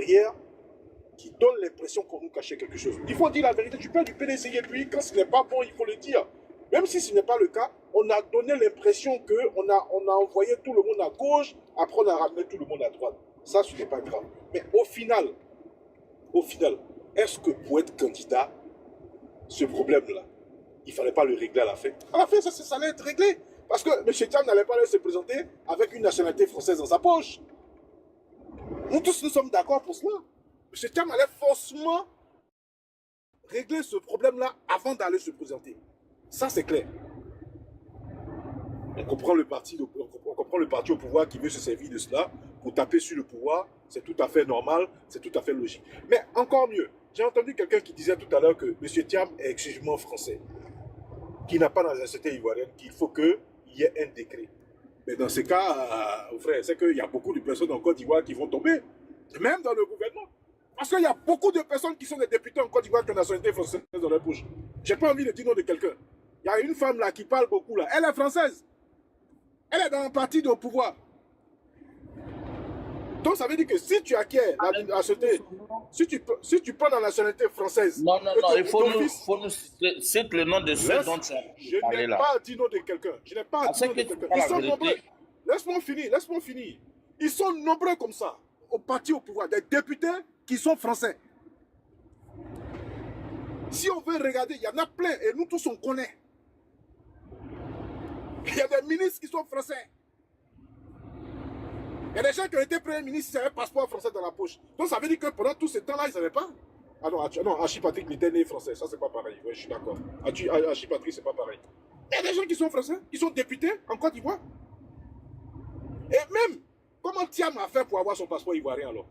derrière qui donne l'impression qu'on nous cachait quelque chose. Il faut dire la vérité. Tu peux du PDCI et puis quand ce n'est pas bon, il faut le dire. Même si ce n'est pas le cas, on a donné l'impression qu'on on a envoyé tout le monde à gauche, après on a ramené tout le monde à droite. Ça, ce n'est pas grave. Mais au final, est-ce que pour être candidat, ce problème-là, il ne fallait pas le régler à la fin? À la fin, ça allait être réglé. Parce que M. Thiam n'allait pas se présenter avec une nationalité française dans sa poche. Nous tous, nous sommes d'accord pour cela. M. Thiam allait forcément régler ce problème-là avant d'aller se présenter. Ça, c'est clair. On comprend le parti au pouvoir qui veut se servir de cela pour taper sur le pouvoir. C'est tout à fait normal, c'est tout à fait logique. Mais encore mieux, j'ai entendu quelqu'un qui disait tout à l'heure que M. Thiam est exclusivement français, qui n'a pas dans la société ivoirienne, qu'il faut qu'il y ait un décret. Mais dans ce cas, frère, c'est qu'il y a beaucoup de personnes en Côte d'Ivoire qui vont tomber, même dans le gouvernement. Parce qu'il y a beaucoup de personnes qui sont des députés en Côte d'Ivoire qui ont la nationalité française dans leur bouche. J'ai pas envie de dire nom de quelqu'un. Il y a une femme là qui parle beaucoup là. Elle est française. Elle est dans un parti au pouvoir. Donc ça veut dire que si tu acquiers la nationalité, si tu prends la nationalité française... Non, il faut nous citer le nom de ceux dont tu as parlé là. Je n'ai pas dit nom de quelqu'un. Je n'ai pas dit nom de quelqu'un. Ils sont nombreux. Laisse-moi finir. Ils sont nombreux comme ça, au parti au pouvoir, des députés qui sont français. Si on veut regarder, il y en a plein, et nous tous on connaît. Il y a des ministres qui sont français. Il y a des gens qui ont été premiers ministres, ils avaient un passeport français dans la poche. Donc ça veut dire que pendant tout ce temps-là, ils n'avaient pas. Ah non, Hachi Patrick il était né français, ça c'est pas pareil, ouais, je suis d'accord. Hachi Patrick c'est pas pareil. Il y a des gens qui sont français, qui sont députés en Côte d'Ivoire. Et même, comment Thiam a fait pour avoir son passeport ivoirien alors?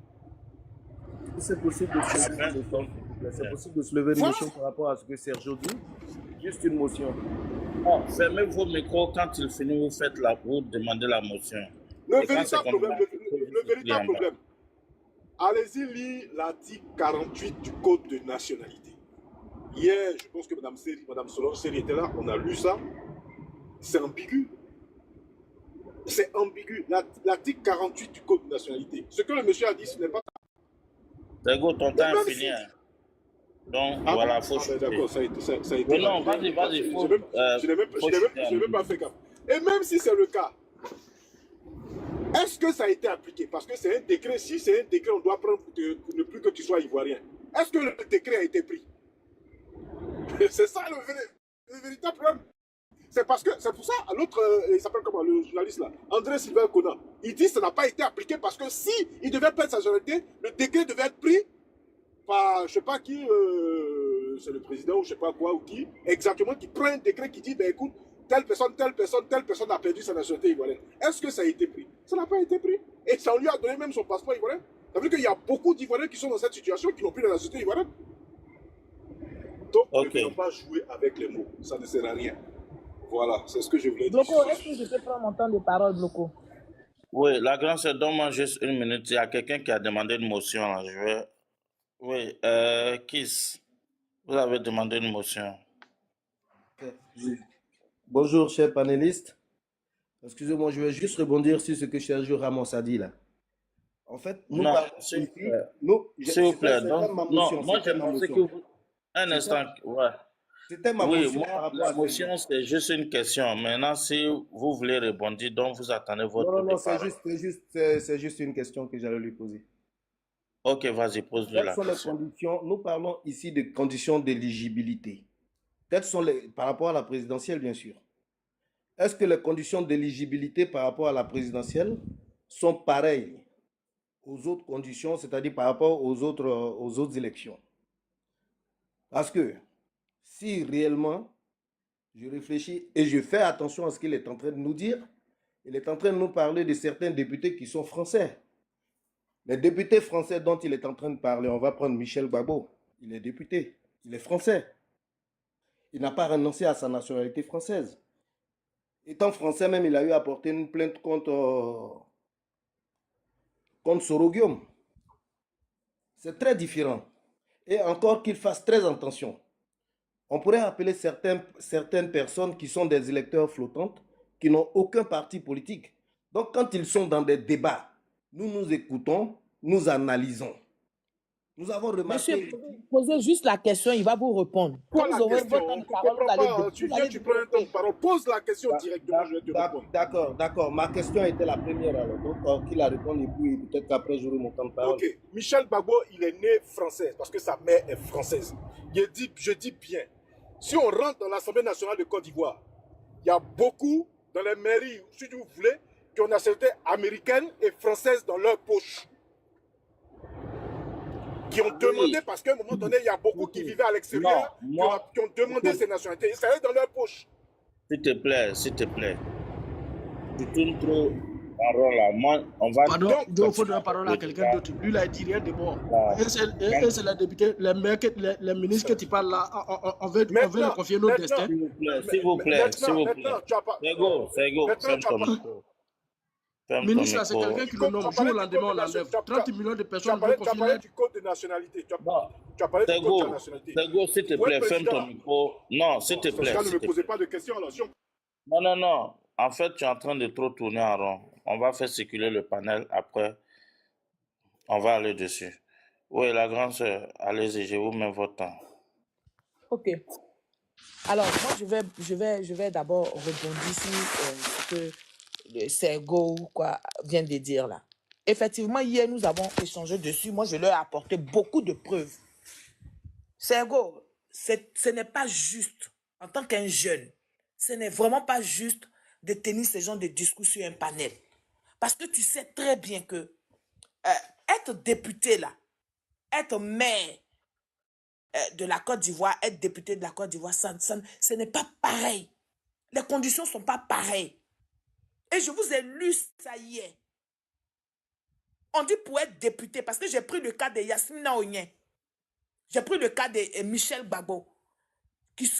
C'est possible de se lever une motion par rapport à ce que Sergio dit. Juste une motion. Oh, fermez vos micros quand il finit, vous faites la route, demandez la motion. Le véritable problème, allez-y lire l'article 48 du Code de nationalité. Hier, je pense que Mme Solange Seri était là, on a lu ça. C'est ambigu. C'est ambigu. L'article 48 du Code de nationalité. Ce que le monsieur a dit, ce n'est pas... Dago, ton temps est fini. Donc, voilà, faut d'accord, ça a été... Non, vas-y, faut... Je n'ai même pas fait gaffe. Et même si c'est le cas, est-ce que ça a été appliqué? Parce que c'est un décret. Si c'est un décret, on doit prendre pour ne plus que tu sois ivoirien. Est-ce que le décret a été pris? C'est ça le véritable problème. C'est parce que, c'est pour ça, l'autre, il s'appelle comment, le journaliste là, André Sylvain Conan, il dit que ça n'a pas été appliqué parce que si il devait perdre sa nationalité, le décret devait être pris par, je ne sais pas qui, c'est le président ou je ne sais pas quoi ou qui, exactement, qui prend un décret qui dit, ben écoute, telle personne a perdu sa nationalité ivoirienne. Est-ce que ça a été pris? Ça n'a pas été pris. Et ça lui a donné même son passeport ivoirien. Ça veut dire qu'il y a beaucoup d'Ivoiriens qui sont dans cette situation, qui n'ont plus la nationalité ivoirienne. Donc, ne faut pas jouer avec les mots. Ça ne sert à rien. Voilà, c'est ce que je voulais dire. Bloco, est-ce que je peux prendre mon temps de parole, Bloco? Oui, la grande sœur, donne-moi juste une minute. Il y a quelqu'un qui a demandé une motion. Là. Je vais... Oui, Kiss, vous avez demandé une motion. Bonjour, chers panélistes. Excusez-moi, je vais juste rebondir sur ce que Sergio Ramos a dit là. En fait, nous non, s'il vous plaît. Moi, j'ai pensé que vous... Un instant, ouais. C'était ma motion. Moi, la motion, c'est juste une question. Maintenant, si vous voulez rebondir, donc vous attendez votre tour de parole. C'est juste une question que j'allais lui poser. Ok, vas-y, pose-lui la question. Quelles sont les conditions? Nous parlons ici de conditions d'éligibilité. Quelles sont par rapport à la présidentielle, bien sûr. Est-ce que les conditions d'éligibilité par rapport à la présidentielle sont pareilles aux autres conditions, c'est-à-dire par rapport aux autres élections? Parce que si réellement, je réfléchis et je fais attention à ce qu'il est en train de nous dire, il est en train de nous parler de certains députés qui sont français. Les députés français dont il est en train de parler, on va prendre Michel Gbagbo, il est député, il est français. Il n'a pas renoncé à sa nationalité française. Étant français même, il a eu à porter une plainte contre Soro Guillaume. C'est très différent. Et encore qu'il fasse très attention. On pourrait appeler certaines personnes qui sont des électeurs flottantes, qui n'ont aucun parti politique. Donc quand ils sont dans des débats, nous nous écoutons, nous analysons. Nous avons Monsieur, remarqué... posez juste la question, il va vous répondre. Quand Quoi vous la aurez question? votre temps On de ne parole, comprend pas. vous Tu viens, allez tu prends un temps de développer. parole. Pose la question directement, je vais te répondre. D'accord. Ma question était la première, qu'il la réponde et puis peut-être qu'après j'aurai mon temps de parole. Ok. Michel Gbagbo, il est né français parce que sa mère est française. Je dis bien. Si on rentre dans l'Assemblée nationale de Côte d'Ivoire, il y a beaucoup dans les mairies, si vous voulez, qui ont une nationalité américaine et française dans leur poche. Qui ont demandé, parce qu'à un moment donné, il y a beaucoup qui vivaient à l'extérieur, qui ont demandé ces nationalités. Et ça est dans leur poche. S'il te plaît, s'il te plaît. Tu tournes trop en rond là. Moi, on va... Pardon, il faut donner la parole à quelqu'un d'autre. Lui, il a dit rien de bon. Et c'est la députée, les ministres que tu parles là, on veut leur confier nos destins. S'il vous plaît. C'est go. Ferme ton micro. Ministre, c'est quelqu'un qui le nomme jour au lendemain, on l'enlève. 30 millions de personnes veulent confier. Tu as parlé du code de nationalité. Tu as parlé du code de nationalité. C'est go, s'il te plaît, ferme ton micro. Non, s'il te plaît. Ne me posez pas de questions. Non. En fait, tu es en train de trop tourner en rond. On va faire circuler le panel. Après, on va aller dessus. Oui, la grande sœur, allez-y, je vous mets votre temps. Ok. Alors, moi, je vais d'abord rebondir sur ce que Sergo vient de dire là. Effectivement, hier, nous avons échangé dessus. Moi, je leur ai apporté beaucoup de preuves. Sergo, ce n'est pas juste, en tant qu'un jeune, ce n'est vraiment pas juste de tenir ce genre de discours sur un panel. Parce que tu sais très bien que être député là, être maire de la Côte d'Ivoire, être député de la Côte d'Ivoire, ce n'est pas pareil. Les conditions ne sont pas pareilles. Et je vous ai lu ça hier. On dit pour être député, parce que j'ai pris le cas de Yasmina Onyen. J'ai pris le cas de Michel Gbagbo, qui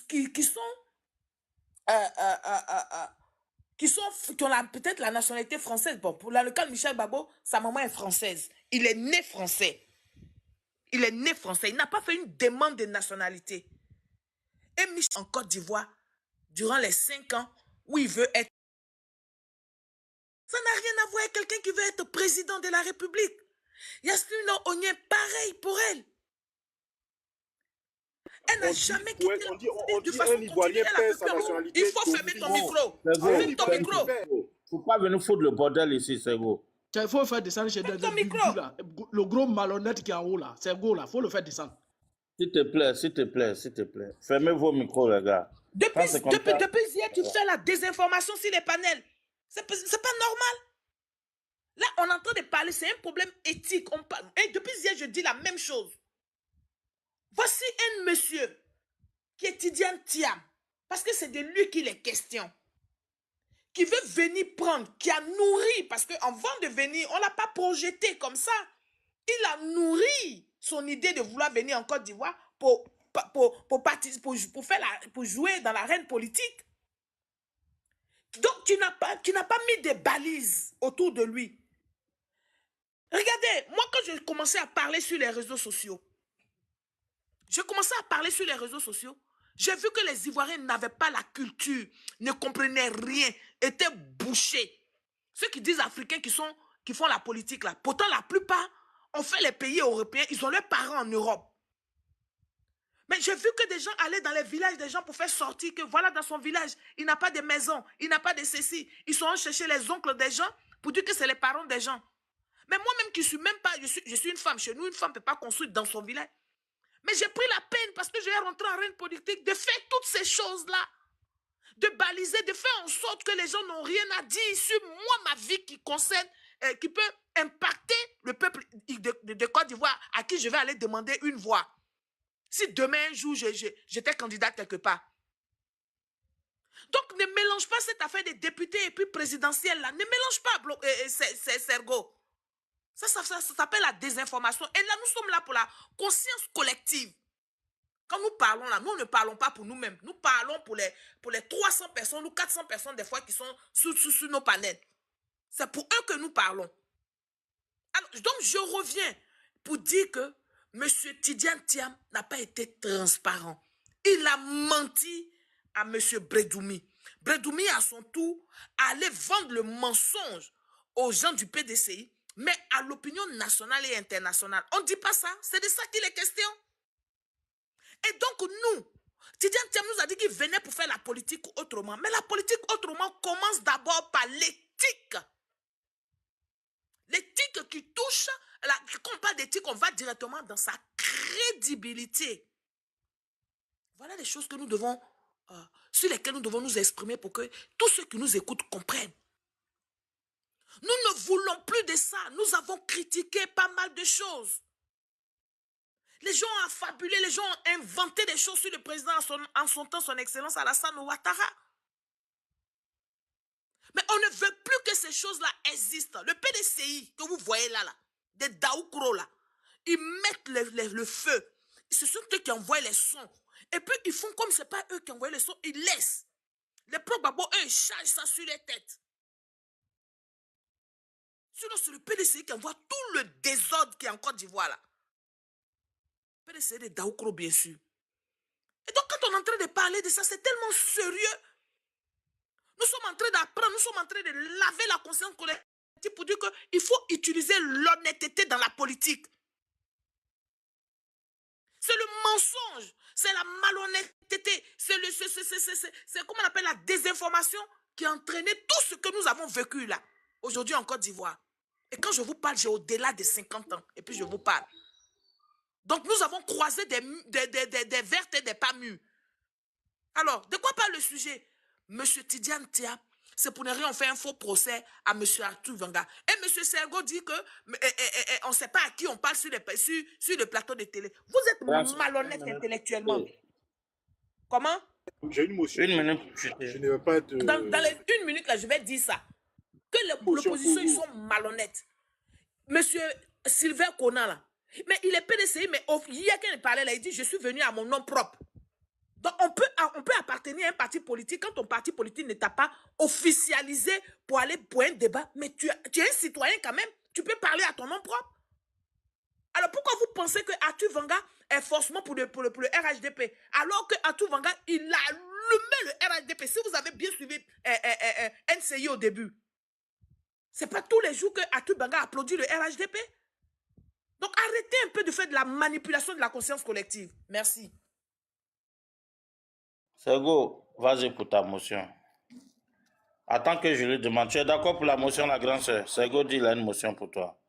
ont peut-être la nationalité française. Bon, pour le cas de Michel Gbagbo, sa maman est française. Il est né français. Il n'a pas fait une demande de nationalité. Et Michel en Côte d'Ivoire, durant les 5 ans où il veut être, ça n'a rien à voir avec quelqu'un qui veut être président de la République. Yasmina Onyen, pareil pour elle. Elle n'a jamais quitté on dit un Ivoirien perd sa nationalité. Il faut fermer ton micro. Ferme ton micro. Faut pas venir foutre le bordel ici, c'est go. Il faut faire descendre chez le gros malhonnête qui est en haut là. C'est go là, il faut le faire descendre. S'il te plaît. Fermez vos micros, les gars. Depuis hier, tu fais la désinformation sur les panels. C'est pas normal. Là, on est en train de parler, c'est un problème éthique. Et depuis hier, je dis la même chose. Voici un monsieur qui est Tidiane Thiam, parce que c'est de lui qu'il est question, qui veut venir prendre, qui a nourri, parce qu'avant de venir, on ne l'a pas projeté comme ça. Il a nourri son idée de vouloir venir en Côte d'Ivoire pour jouer dans l'arène politique. Donc, tu n'as pas mis des balises autour de lui. Regardez, moi, quand j'ai commencé à parler sur les réseaux sociaux, j'ai vu que les Ivoiriens n'avaient pas la culture, ne comprenaient rien, étaient bouchés. Ceux qui disent africains qui font la politique là, pourtant la plupart ont fait les pays européens, ils ont leurs parents en Europe. Mais j'ai vu que des gens allaient dans les villages des gens pour faire sortir que voilà, dans son village, il n'a pas de maison, il n'a pas de ceci. Ils sont allés chercher les oncles des gens pour dire que c'est les parents des gens. Mais moi-même qui suis même pas, je suis une femme. Chez nous, une femme ne peut pas construire dans son village. Mais j'ai pris la peine parce que je vais rentrer en reine politique de faire toutes ces choses-là. De baliser, de faire en sorte que les gens n'ont rien à dire sur moi, ma vie qui concerne, qui peut impacter le peuple de Côte d'Ivoire à qui je vais aller demander une voix. Si demain, un jour, j'étais candidate quelque part. Donc, ne mélange pas cette affaire de député et puis présidentielle là. Ne mélange pas, Sergo. Ça s'appelle la désinformation. Et là, nous sommes là pour la conscience collective. Quand nous parlons là, nous ne parlons pas pour nous-mêmes. Nous parlons pour les 300 personnes ou 400 personnes des fois qui sont sous nos panels. C'est pour eux que nous parlons. Alors, donc, je reviens pour dire que M. Tidiane Thiam n'a pas été transparent. Il a menti à M. Bredoumi. Bredoumi, à son tour, allait vendre le mensonge aux gens du PDCI mais à l'opinion nationale et internationale. On ne dit pas ça. C'est de ça qu'il est question. Et donc nous, Tidiane Thiam nous a dit qu'il venait pour faire la politique autrement. Mais la politique autrement commence d'abord par l'éthique. L'éthique qui touche, quand on parle d'éthique, on va directement dans sa crédibilité. Voilà les choses que nous devons, sur lesquelles nous devons nous exprimer pour que tous ceux qui nous écoutent comprennent. Nous ne voulons plus de ça. Nous avons critiqué pas mal de choses. Les gens ont affabulé, les gens ont inventé des choses sur le président en son temps, son excellence Alassane Ouattara. Mais on ne veut plus que ces choses-là existent. Le PDCI que vous voyez là, des Daoukro là, ils mettent le feu. Ce sont eux qui envoient les sons. Et puis ils font comme ce n'est pas eux qui envoient les sons, ils laissent. Les pro-babo, eux, ils chargent ça sur les têtes. Sinon, c'est le PDCI qui envoie tout le désordre qui est en Côte d'Ivoire là. PDCI de Daoukro, bien sûr. Et donc, quand on est en train de parler de ça, c'est tellement sérieux. Nous sommes en train d'apprendre, nous sommes en train de laver la conscience collective pour dire qu'il faut utiliser l'honnêteté dans la politique. C'est le mensonge, c'est la malhonnêteté, c'est comment on appelle la désinformation qui a entraîné tout ce que nous avons vécu là, aujourd'hui en Côte d'Ivoire. Et quand je vous parle, j'ai au-delà de 50 ans, et puis je vous parle. Donc nous avons croisé des vertes et des pas mûres. Alors, de quoi parle le sujet? Monsieur Tidiane Thiam, c'est pour ne rien faire un faux procès à monsieur Arthur Wenger. Et monsieur Sergo dit que on ne sait pas à qui on parle sur le plateau de télé. Vous êtes malhonnête intellectuellement. Comment? J'ai une motion. Une minute. Je ne veux pas être... Dans les 1 minute, là, je vais dire ça. Que l'opposition, ils sont malhonnêtes. Monsieur Sylvain Conan, là, mais il est PDCI, mais hier, quand il parlait, là, il dit, je suis venu à mon nom propre. Donc, on peut appartenir à un parti politique quand ton parti politique ne t'a pas officialisé pour aller pour un débat, mais tu es un citoyen quand même. Tu peux parler à ton nom propre. Alors, pourquoi vous pensez que Arthur Wenger est forcément pour le RHDP, alors que Arthur Wenger, il a allumé le RHDP? Si vous avez bien suivi NCI au début, c'est pas tous les jours que Arthur Wenger applaudit le RHDP. Donc, arrêtez un peu de faire de la manipulation de la conscience collective. Merci. Sergo, vas-y pour ta motion. Attends que je lui demande. Tu es d'accord pour la motion, la grande sœur? Sergo dit qu'il a une motion pour toi.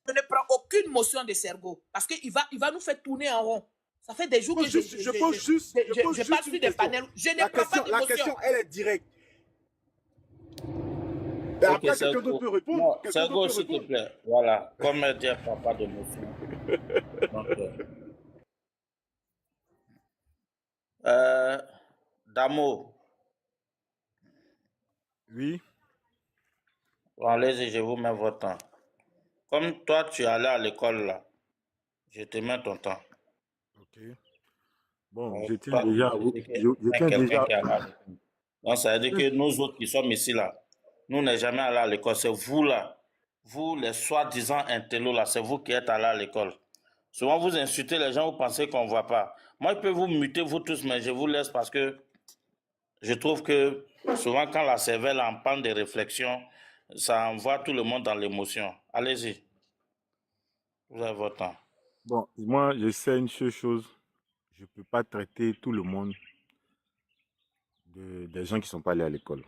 Je ne prends aucune motion de Sergo parce qu'il va nous faire tourner en rond. Ça fait des jours que je passe sur des panels. Je ne prends pas de motion. La question, elle est directe. Et Ok, après, quelqu'un d'autre peut répondre. Sergo, s'il te plaît. Voilà. Comme elle dit, elle ne prend pas de motion. Donc, Damo. Oui. Bon, allez-y, je vous mets votre temps. Comme toi, tu es allé à l'école là, je te mets ton temps. Ok. Bon, je tiens déjà. Donc, ça veut dire que nous autres qui sommes ici là, nous n'est jamais allé à l'école. C'est vous là, vous les soi-disant intellos là, c'est vous qui êtes allés à l'école. Souvent vous insultez les gens, vous pensez qu'on ne voit pas. Moi, je peux vous muter vous tous, mais je vous laisse parce que je trouve que souvent quand la cervelle en panne de réflexion, ça envoie tout le monde dans l'émotion. Allez-y. Vous avez votre temps. Bon, moi, je sais une seule chose. Je ne peux pas traiter tout le monde des gens qui ne sont pas allés à l'école.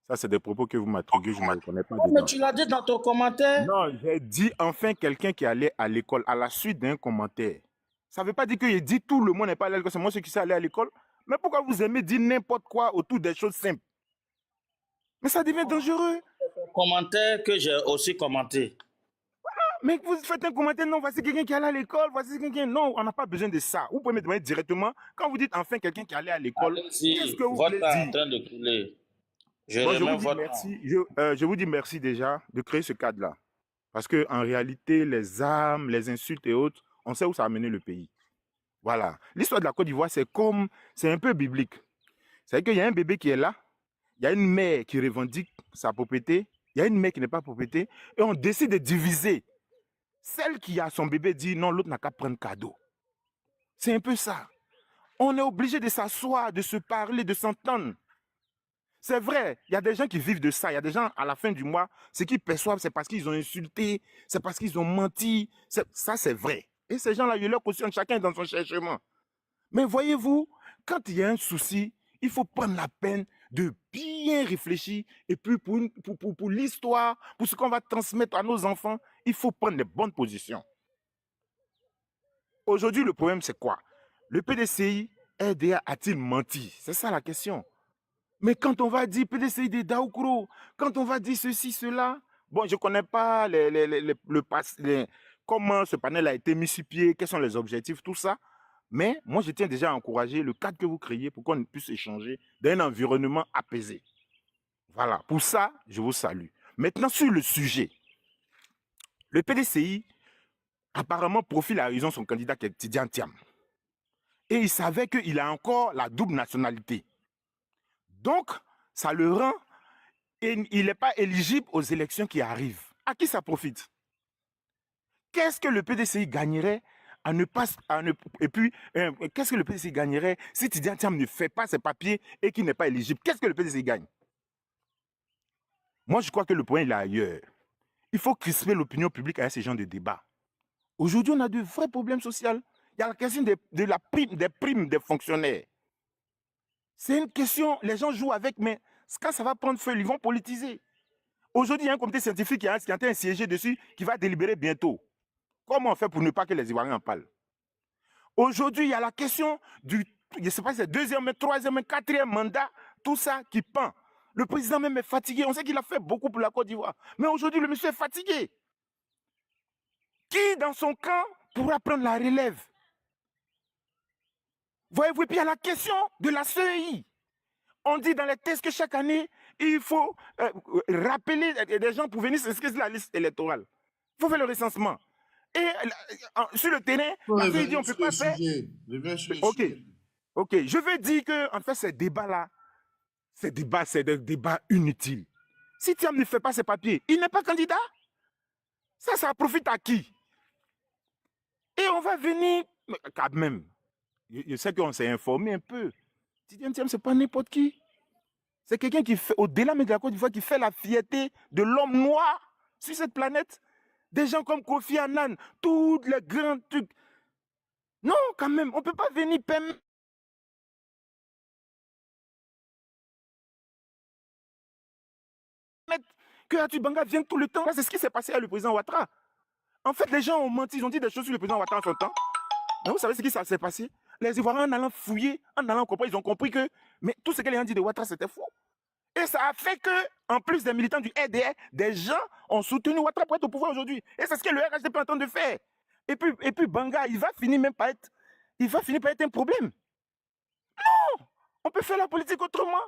Ça, c'est des propos que vous m'attribuez, je ne me reconnais pas dedans. Mais tu l'as dit dans ton commentaire. Non, j'ai dit enfin quelqu'un qui allait à l'école à la suite d'un commentaire. Ça ne veut pas dire que j'ai dit tout le monde n'est pas allé à l'école, c'est moi ceux qui sont allés à l'école. Mais pourquoi vous aimez dire n'importe quoi autour des choses simples? Mais ça devient dangereux. Commentaire que j'ai aussi commenté. Mais vous faites un commentaire, non, voici quelqu'un qui est allé à l'école, voici quelqu'un. Non, on n'a pas besoin de ça. Vous pouvez me demander directement, quand vous dites enfin quelqu'un qui est allé à l'école, qu'est-ce que vous voulez dire? Votre en train de couler. Je vous dis merci déjà de créer ce cadre-là. Parce qu'en réalité, les armes, les insultes et autres, on sait où ça a mené le pays. Voilà. L'histoire de la Côte d'Ivoire, c'est un peu biblique. C'est-à-dire qu'il y a un bébé qui est là, il y a une mère qui revendique sa propriété, il y a une mère qui n'est pas propriété, et on décide de diviser. Celle qui a son bébé dit non, l'autre n'a qu'à prendre cadeau. C'est un peu ça. On est obligé de s'asseoir, de se parler, de s'entendre. C'est vrai, il y a des gens qui vivent de ça. Il y a des gens, à la fin du mois, ce qu'ils perçoivent, c'est parce qu'ils ont insulté, c'est parce qu'ils ont menti. Ça, c'est vrai. Et ces gens-là, ils leur cautionnent chacun dans son cherchement. Mais voyez-vous, quand il y a un souci, il faut prendre la peine de bien réfléchir. Et puis, pour l'histoire, pour ce qu'on va transmettre à nos enfants, il faut prendre les bonnes positions. Aujourd'hui, le problème, c'est quoi? Le PDCI, RDA a-t-il menti? C'est ça la question. Mais quand on va dire PDCI de Daoukro, quand on va dire ceci, cela, bon, je ne connais pas comment ce panel a été mis sur pied, quels sont les objectifs, tout ça. Mais moi, je tiens déjà à encourager le cadre que vous créez pour qu'on puisse échanger dans un environnement apaisé. Voilà, pour ça, je vous salue. Maintenant, sur le sujet, le PDCI apparemment profile à raison son candidat qui est Tidiane Thiam. Et il savait qu'il a encore la double nationalité. Donc, ça le rend, et il n'est pas éligible aux élections qui arrivent. À qui ça profite? Qu'est-ce que le PDCI gagnerait à ne pas... et puis, qu'est-ce que le PDCI gagnerait si Tidiane Thiam ne fait pas ses papiers et qu'il n'est pas éligible? Qu'est-ce que le PDCI gagne? Moi, je crois que le point, il est ailleurs. Il faut crisper l'opinion publique avec ces genres de débats. Aujourd'hui, on a de vrais problèmes sociaux. Il y a la question des primes des fonctionnaires. C'est une question, les gens jouent avec, mais quand ça va prendre feu, ils vont politiser. Aujourd'hui, il y a un comité scientifique qui est en train de siéger dessus, qui va délibérer bientôt. Comment on fait pour ne pas que les Ivoiriens en parlent? Aujourd'hui, il y a la question du, je ne sais pas si c'est deuxième, troisième, quatrième mandat, tout ça qui pend. Le président même est fatigué. On sait qu'il a fait beaucoup pour la Côte d'Ivoire. Mais aujourd'hui, le monsieur est fatigué. Qui, dans son camp, pourra prendre la relève? Voyez-vous, et puis il y a la question de la CEI. On dit dans les textes que chaque année, il faut rappeler des gens pour venir s'inscrire sur la liste électorale. Il faut faire le recensement. Et sur le terrain, la CEI dit on ne peut pas faire. Ok, je veux dire que en fait, ces débats-là, c'est des débats inutiles. Si Thiam ne fait pas ses papiers, il n'est pas candidat. Ça profite à qui? Et on va venir, quand même, je sais qu'on s'est informé un peu. Tidiane Thiam, ce n'est pas n'importe qui. C'est quelqu'un qui fait, au-delà de la Côte d'Ivoire, qui fait la fierté de l'homme noir sur cette planète. Des gens comme Kofi Annan, tous les grands trucs. Non, quand même, on ne peut pas venir permettre que Atubanga vienne tout le temps. C'est ce qui s'est passé avec le président Ouattara. En fait, les gens ont menti, ils ont dit des choses sur le président Ouattara en son temps. Mais vous savez ce qui s'est passé? Les Ivoiriens, en allant fouiller, en allant comprendre, ils ont compris que mais tout ce que les gens dit de Ouattara, c'était faux. Et ça a fait que, en plus des militants du RDR, des gens ont soutenu Ouattara pour être au pouvoir aujourd'hui. Et c'est ce que le RHDP est en train de faire. Et puis Banga, il va finir par être un problème. Non! On peut faire la politique autrement.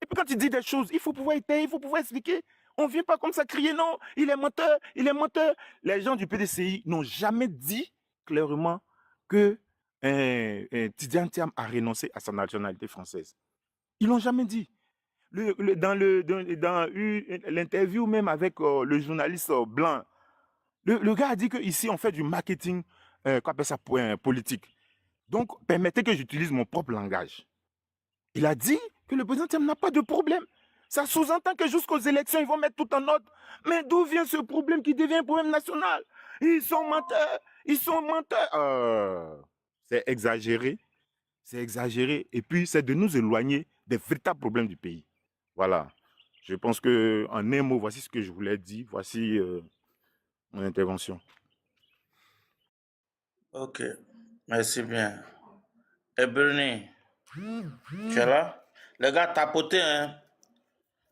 Et puis quand il dit des choses, il faut pouvoir étayer, il faut pouvoir expliquer. On ne vient pas comme ça crier, non, il est menteur, il est menteur. Les gens du PDCI n'ont jamais dit clairement que Tidiane Thiam a renoncé à sa nationalité française. Ils ne l'ont jamais dit. Dans l'interview même avec le journaliste blanc, le gars a dit qu'ici on fait du marketing, qu'on appelle ça politique. Donc, permettez que j'utilise mon propre langage. Il a dit que le président Thiam n'a pas de problème. Ça sous-entend que jusqu'aux élections, ils vont mettre tout en ordre. Mais d'où vient ce problème qui devient un problème national? Ils sont menteurs. Ils sont menteurs. C'est exagéré. C'est exagéré. Et puis, c'est de nous éloigner des véritables problèmes du pays. Voilà. Je pense qu'en un mot, voici ce que je voulais dire. Voici mon intervention. Ok. Merci bien. Et Bernie, tu es là? Les gars, tapotez, hein?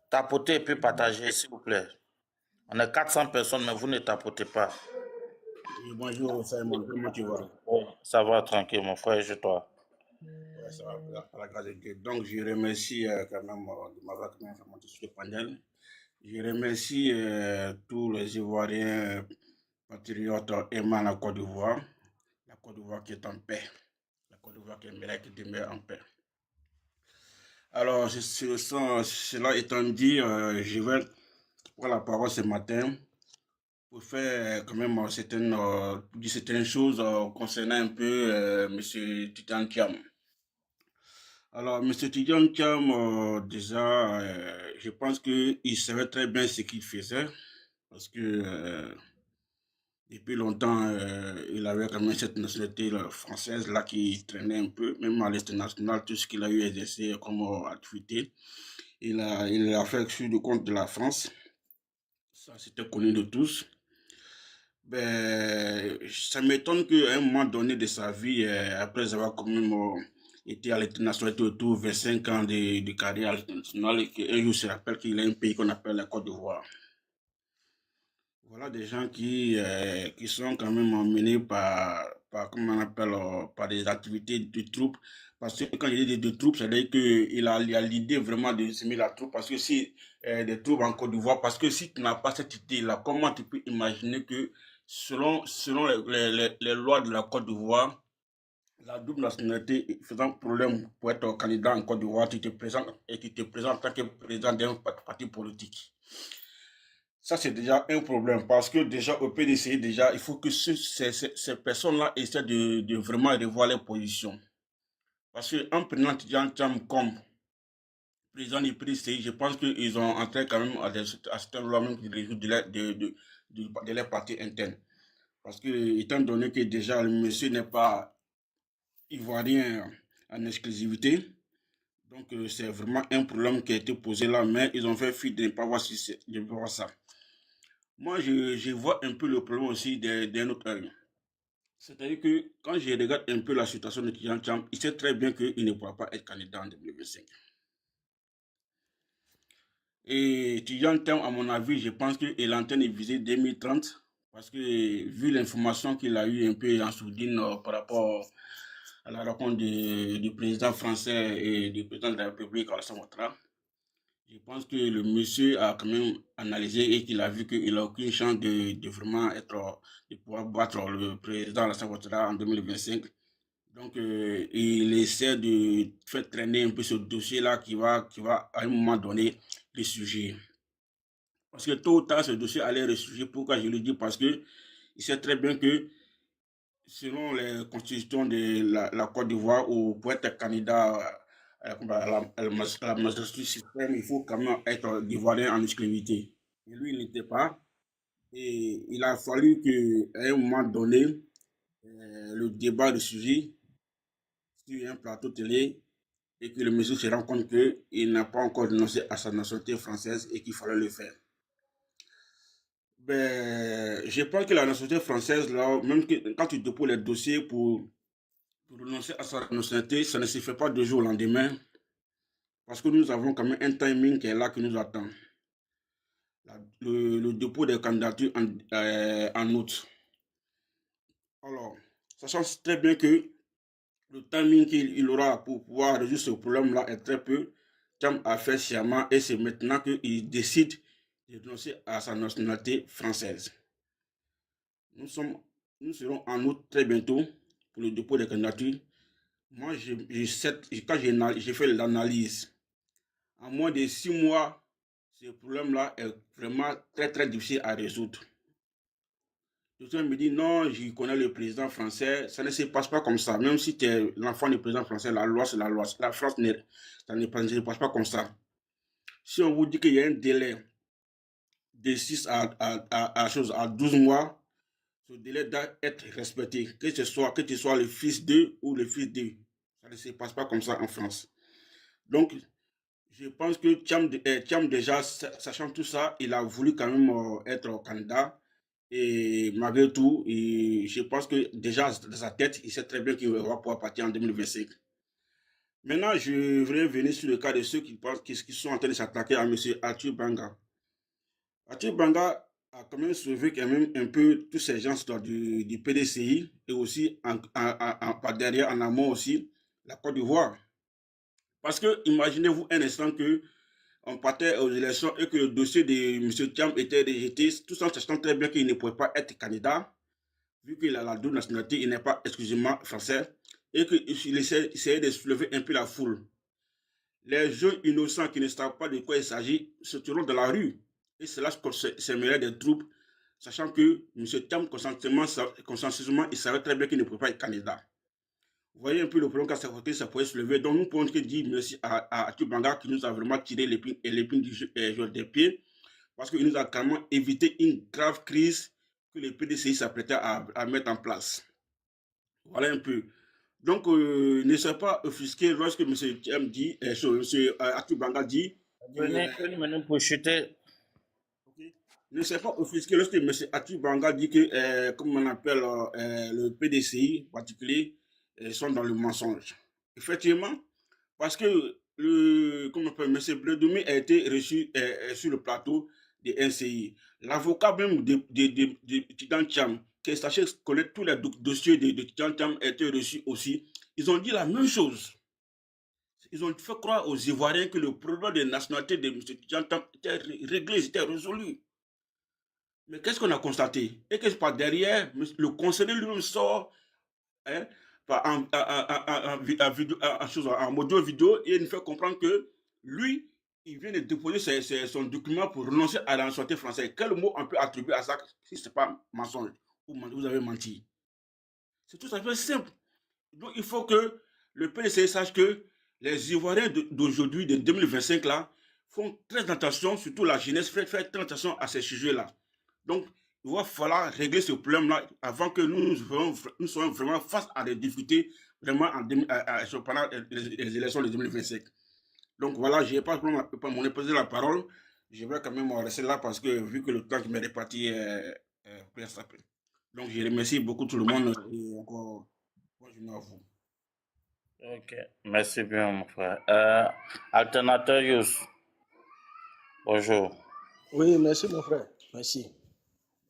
Tapotez et puis partagez, s'il vous plaît. On est 400 personnes, mais vous ne tapotez pas. Bonjour Simon, comment tu vas? Ça va tranquille, mon frère, je toi. Ouais, ça va, par la grâce de Dieu. Donc, je remercie quand même de m'avoir monté sur le panel. Je remercie tous les Ivoiriens patriotes aimant la Côte d'Ivoire. La Côte d'Ivoire qui est en paix. La Côte d'Ivoire qui demeure en paix. Alors, cela étant dit, je vais prendre la parole ce matin pour faire quand même certaines choses concernant un peu M. Tidiane Thiam. Alors, M. Tidjane Thiam, déjà, je pense qu'il savait très bien ce qu'il faisait, parce que depuis longtemps, il avait quand même cette nationalité française là qui traînait un peu, même à l'international, tout ce qu'il a eu exercé comme activité, il a fait sur le compte de la France. Ça, c'était connu de tous. Ben, ça m'étonne qu'à un moment donné de sa vie, après avoir quand même été à l'international autour de 25 ans de carrière à l'international, et qu'un jour se rappelle qu'il a un pays qu'on appelle la Côte d'Ivoire. Voilà des gens qui sont quand même emmenés comment on appelle, par des activités de troupes. Parce que quand je dis de troupes, c'est-à-dire qu'il a l'idée vraiment de semer la troupe. Parce que si des troupes en Côte d'Ivoire, parce que si tu n'as pas cette idée-là, comment tu peux imaginer que selon les lois de la Côte d'Ivoire, la double nationalité faisant problème pour être candidat en Côte d'Ivoire, tu te présentes et tu te présentes en tant que président d'un parti politique. Ça, c'est déjà un problème parce que déjà au PDC, déjà, il faut que ces personnes-là essaient de vraiment revoir les positions. Parce qu'en prenant Tidjane Thiam comme président du PDC, je pense qu'ils ont entré quand même à certains lois même de leur parti interne. Parce que, étant donné que déjà le monsieur n'est pas ivoirien en exclusivité, donc c'est vraiment un problème qui a été posé là, mais ils ont fait fi de ne pas voir, de voir ça. Moi, je vois un peu le problème aussi d'un autre œil. C'est-à-dire que quand je regarde un peu la situation de Tidjane Thiam, il sait très bien qu'il ne pourra pas être candidat en 2025. Et Tidjane Thiam, à mon avis, je pense qu'il est en train de viser 2030 parce que vu l'information qu'il a eue un peu en sourdine par rapport à la rencontre du président français et du président de la République, Alassane Ouattara, je pense que le monsieur a quand même analysé et qu'il a vu qu'il n'a aucune chance de vraiment de pouvoir battre le président Alassane Ouattara en 2025. Donc, il essaie de faire traîner un peu ce dossier-là qui va à un moment donné ressurgir. Parce que tôt ou tard, ce dossier allait ressurgir. Pourquoi je le dis? Parce que il sait très bien que selon les constitutions de la Côte d'Ivoire, ou pour être candidat à la magistrature suprême, il faut quand même être ivoirien en exclusivité. Et lui, il n'était pas. Et il a fallu qu'à un moment donné, le débat de sujet sur un plateau télé et que le monsieur se rend compte qu'il n'a pas encore renoncé à sa nationalité française et qu'il fallait le faire. Ben, je pense que la nationalité française, là, même quand tu déposes les dossiers pour renoncer à sa nationalité, ça ne se fait pas de jour au lendemain, parce que nous avons quand même un timing qui est là, qui nous attend. Le dépôt des candidatures en août. Alors, sachant très bien que le timing qu'il aura pour pouvoir résoudre ce problème-là est très peu, Thiam a fait sciemment et c'est maintenant qu'il décide de renoncer à sa nationalité française. Nous serons en août très bientôt pour le dépôt des candidatures. Moi, quand j'ai fait l'analyse, en moins de 6 mois, ce problème-là est vraiment très très difficile à résoudre. Tout me dit non, je connais le président français, ça ne se passe pas comme ça. Même si tu es l'enfant du président français, la loi c'est la loi. La France, ça ne se passe pas comme ça. Si on vous dit qu'il y a un délai de 6 à 12 mois, ce délai doit être respecté, que tu sois le fils d'eux ou le fils d'eux. Ça ne se passe pas comme ça en France. Donc, je pense que Thiam déjà, sachant tout ça, il a voulu quand même être candidat. Et malgré tout, je pense que déjà dans sa tête, il sait très bien qu'il va pouvoir partir en 2025. Maintenant, je voudrais venir sur le cas de ceux qui sont en train de s'attaquer à M. Arthur Banga. Arthur Banga a quand même sauvé quand même un peu tous ces gens du PDCI et aussi par derrière, en amont aussi, la Côte d'Ivoire. Parce que imaginez-vous un instant que on partait aux élections et que le dossier de M. Thiam était rejeté, tout en sachant très bien qu'il ne pouvait pas être candidat, vu qu'il a la double nationalité, il n'est pas exclusivement français, et qu'il essayait de soulever un peu la foule. Les jeunes innocents qui ne savent pas de quoi il s'agit se trouvent dans la rue. Et cela sèmerait des troubles, sachant que M. Thiam, consensuellement, il savait très bien qu'il ne pouvait pas être candidat. Vous voyez un peu le problème que ça pourrait se lever. Donc, nous pouvons dire merci à Tubanga qui nous a vraiment tiré l'épine du jeu des pieds parce qu'il nous a carrément évité une grave crise que le PDCI s'apprêtait à mettre en place. Voilà un peu. Donc, ne soyez pas offusqué lorsque M. Thiam dit, M. Atubanga dit. Venez, une minute pour chuter. Ne soyez pas offusqué lorsque M. Atubanga dit que, comme on appelle le PDCI en particulier, sont dans le mensonge. Effectivement, parce que M. Bledoumi a été reçu sur le plateau des NCI. L'avocat même de Titan Cham, qui est sachez connaître tous les dossiers de Titan Cham, a été reçu aussi. Ils ont dit la même chose. Ils ont fait croire aux Ivoiriens que le problème de nationalité de M. Titan Cham était réglé, était résolu. Mais qu'est-ce qu'on a constaté? Et que par derrière, le conseiller lui-même sort en audio vidéo et il nous fait comprendre que lui, il vient de déposer son document pour renoncer à la nationalité française. Quel mot on peut attribuer à ça si ce n'est pas mensonge ou vous avez menti? C'est tout à fait simple. Donc il faut que le PDC sache que les Ivoiriens d'aujourd'hui, de 2025 là, font très attention, surtout la jeunesse, fait très attention à ces sujets-là. Donc, il va falloir régler ce problème-là avant que nous soyons vraiment face à des difficultés vraiment pendant les élections de 2025. Donc voilà, je n'ai pas mon épouse la parole. Je vais quand même rester là parce que vu que le temps qui m'est réparti est presque. Donc je remercie beaucoup tout le monde et encore bonjour à vous. Ok, merci bien mon frère. Alternateur Yous, bonjour. Oui, merci mon frère, merci.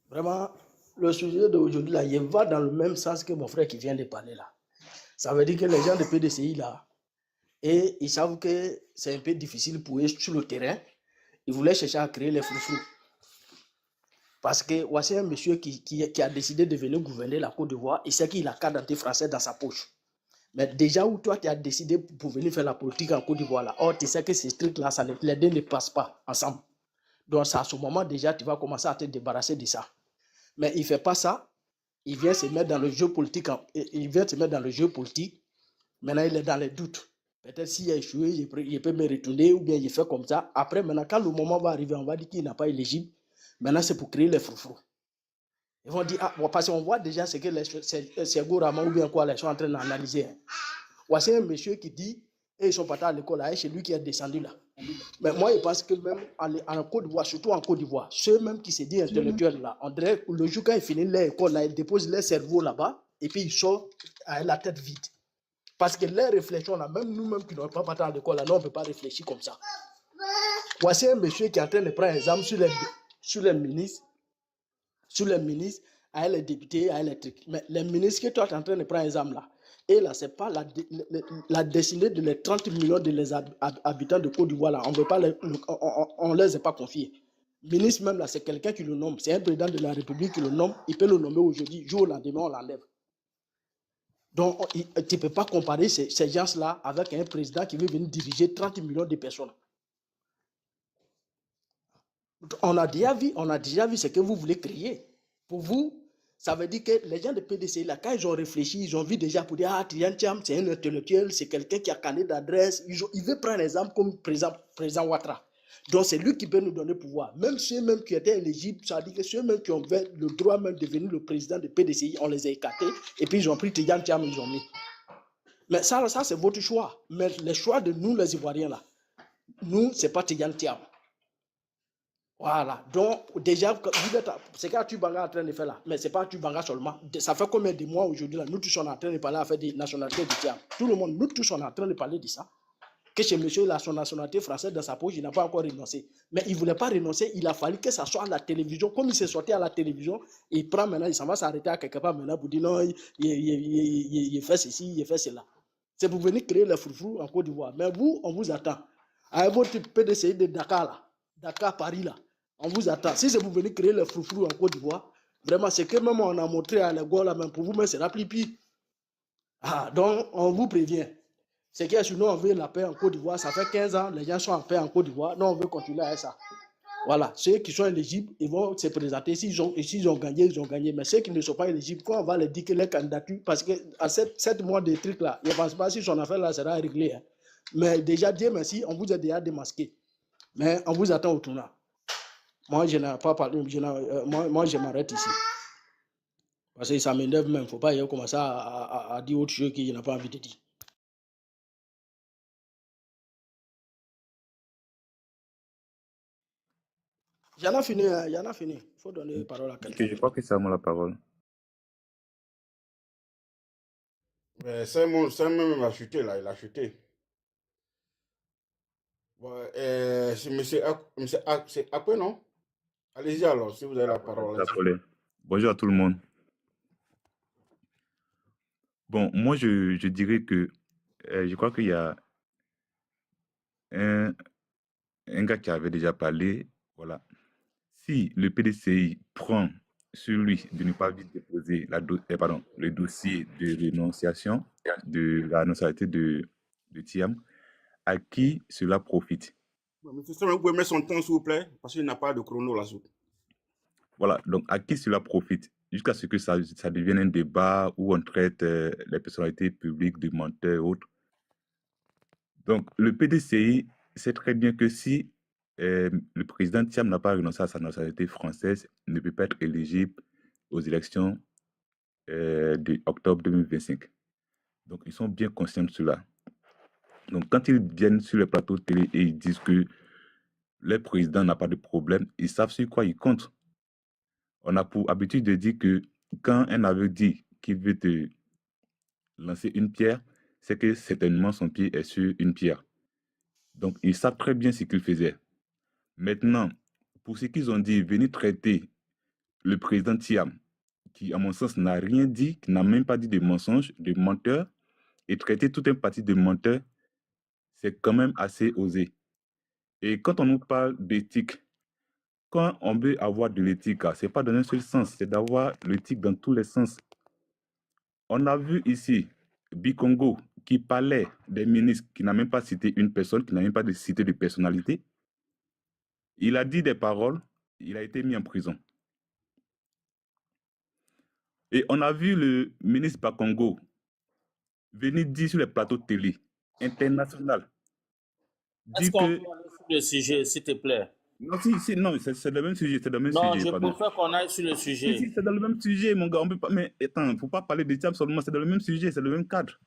Vraiment, le sujet d'aujourd'hui là, il va dans le même sens que mon frère qui vient de parler là. Ça veut dire que les gens de PDCI là, et ils savent que c'est un peu difficile pour eux sur le terrain. Ils voulaient chercher à créer les froufrous. Parce que voici un monsieur qui a décidé de venir gouverner la Côte d'Ivoire, il sait qu'il a carte d'identité français dans sa poche. Mais déjà où toi tu as décidé pour venir faire la politique en Côte d'Ivoire là, or tu sais que ces trucs là, les deux ne passent pas ensemble. Donc à ce moment déjà tu vas commencer à te débarrasser de ça. Mais il ne fait pas ça, il vient se mettre dans le jeu politique, maintenant il est dans les doutes. Peut-être s'il a échoué, il peut me retourner ou bien il fait comme ça. Après, maintenant, quand le moment va arriver, on va dire qu'il n'est pas éligible. Maintenant, c'est pour créer les froufrous. Ils vont dire, parce qu'on voit déjà ce que c'est Gourama ou bien quoi, ils sont en train d'analyser. Voici un monsieur qui dit, et ils sont partis à l'école, là, c'est lui qui est descendu là. Mais moi, je pense que même en Côte d'Ivoire, surtout en Côte d'Ivoire, ceux même qui se disent intellectuels là, on dirait le jour quand ils finissent l'école, là, ils déposent leur cerveau là-bas et puis ils sortent avec la tête vide. Parce que les réflexions là, même nous-mêmes qui n'avons pas parti à l'école là, non, on ne peut pas réfléchir comme ça. Voici un monsieur qui est en train de prendre un exemple sur les ministres, avec les députés, avec les trucs. Mais les ministres que toi tu es en train de prendre un exemple là, et là, ce n'est pas la destinée de les 30 millions de les habitants de Côte d'Ivoire là, on ne les a pas confiés. Ministre même là, c'est quelqu'un qui le nomme, c'est un président de la République qui le nomme, il peut le nommer aujourd'hui, jour au lendemain, on l'enlève. Donc, tu ne peux pas comparer ces gens-là avec un président qui veut venir diriger 30 millions de personnes. On a déjà vu ce que vous voulez créer. Pour vous, ça veut dire que les gens de PDCI, là, quand ils ont réfléchi, ils ont vu déjà pour dire, Tidiane Thiam, c'est un intellectuel, c'est quelqu'un qui a carnet d'adresse. Ils veulent prendre l'exemple comme président Ouattara. Donc, c'est lui qui peut nous donner pouvoir. Même ceux qui étaient éligibles, ça veut dire que ceux qui ont le droit même de devenir le président de PDCI, on les a écartés. Et puis, ils ont pris Tidiane Thiam, ils ont mis. Mais ça c'est votre choix. Mais le choix de nous, les Ivoiriens, là, nous, ce n'est pas Tidiane Thiam. Voilà. Donc, déjà, c'est qu'Atubanga est en train de faire là. Mais ce n'est pas Atubanga seulement. Ça fait combien de mois aujourd'hui, là, nous tous, on est en train de parler à faire des nationalités de Thiam. Tout le monde, nous tous, on est en train de parler de ça. Que chez monsieur, il a son nationalité française dans sa poche, il n'a pas encore renoncé. Mais il ne voulait pas renoncer, il a fallu que ça soit à la télévision. Comme il s'est sorti à la télévision, il prend maintenant, il s'en va s'arrêter à quelque part maintenant pour dire non, il fait ceci, il fait cela. C'est pour venir créer les froufrous en Côte d'Ivoire. Mais vous, on vous attend. Avec votre PDCI de Dakar, là, Dakar, Paris, là, on vous attend. Si c'est pour venir créer les froufrous en Côte d'Ivoire, vraiment, c'est que même on a montré à l'égo là, même pour vous, mais c'est la plipi. Donc, on vous prévient. C'est que sinon on veut la paix en Côte d'Ivoire, ça fait 15 ans, les gens sont en paix en Côte d'Ivoire, non, on veut continuer avec ça. Voilà, ceux qui sont éligibles, ils vont se présenter. S'ils ont gagné, ils ont gagné. Mais ceux qui ne sont pas éligibles, quand on va leur dire que leur candidature, parce qu'à 7 mois de trucs là, je ne pense pas si son affaire là sera réglée. Hein. Mais déjà, Dieu merci, on vous a déjà démasqué. Mais on vous attend au tournant. Moi, je n'ai pas parlé, moi, je m'arrête ici. Parce que ça m'énerve même. Il ne faut pas commencer à dire autre chose qu'il n'a pas envie de dire. J'en ai fini, hein, j'en ai fini. Il faut donner la parole à quelqu'un. Je crois que c'est à moi la parole. Mais Simon même a chuté là, il a chuté. Bon, c'est après, non? Allez-y alors, si vous avez la parole. Bonjour à tout le monde. Bon, moi, je dirais que je crois qu'il y a un gars qui avait déjà parlé. Voilà. Si le PDCI prend sur lui de ne pas vite déposer le dossier de rénonciation de la nationalité de Thiam, à qui cela profite? Monsieur Simon, vous pouvez mettre son temps, s'il vous plaît, parce qu'il n'a pas de chrono là-dessus. Voilà, donc à qui cela profite? Jusqu'à ce que ça devienne un débat où on traite les personnalités publiques de menteurs et autres. Donc, le PDCI sait très bien que si le président Thiam n'a pas renoncé à sa nationalité française, il ne peut pas être éligible aux élections de octobre 2025. Donc, ils sont bien conscients de cela. Donc, quand ils viennent sur les plateaux de télé et ils disent que le président n'a pas de problème, ils savent sur quoi ils comptent. On a pour habitude de dire que quand un aveugle dit qu'il veut te lancer une pierre, c'est que certainement son pied est sur une pierre. Donc, ils savent très bien ce qu'ils faisaient. Maintenant, pour ce qu'ils ont dit, venir traiter le président Thiam, qui, à mon sens, n'a rien dit, qui n'a même pas dit de mensonge, de menteur, et traiter tout un parti de menteurs, c'est quand même assez osé. Et quand on nous parle d'éthique, quand on veut avoir de l'éthique, ce n'est pas dans un seul sens, c'est d'avoir l'éthique dans tous les sens. On a vu ici Bikongo qui parlait des ministres, qui n'a même pas cité une personne, qui n'a même pas cité de personnalité. Il a dit des paroles, il a été mis en prison. Et on a vu le ministre Bakongo venir dire sur les plateaux de télé international. Est-ce qu'on peut aller sur le sujet, s'il te plaît? Non, non, c'est le même sujet. Non, je préfère qu'on aille sur le sujet. Si, c'est dans le même sujet, mon gars. On peut pas, mais attends, il ne faut pas parler de Thiam seulement, c'est dans le même sujet, c'est le même cadre.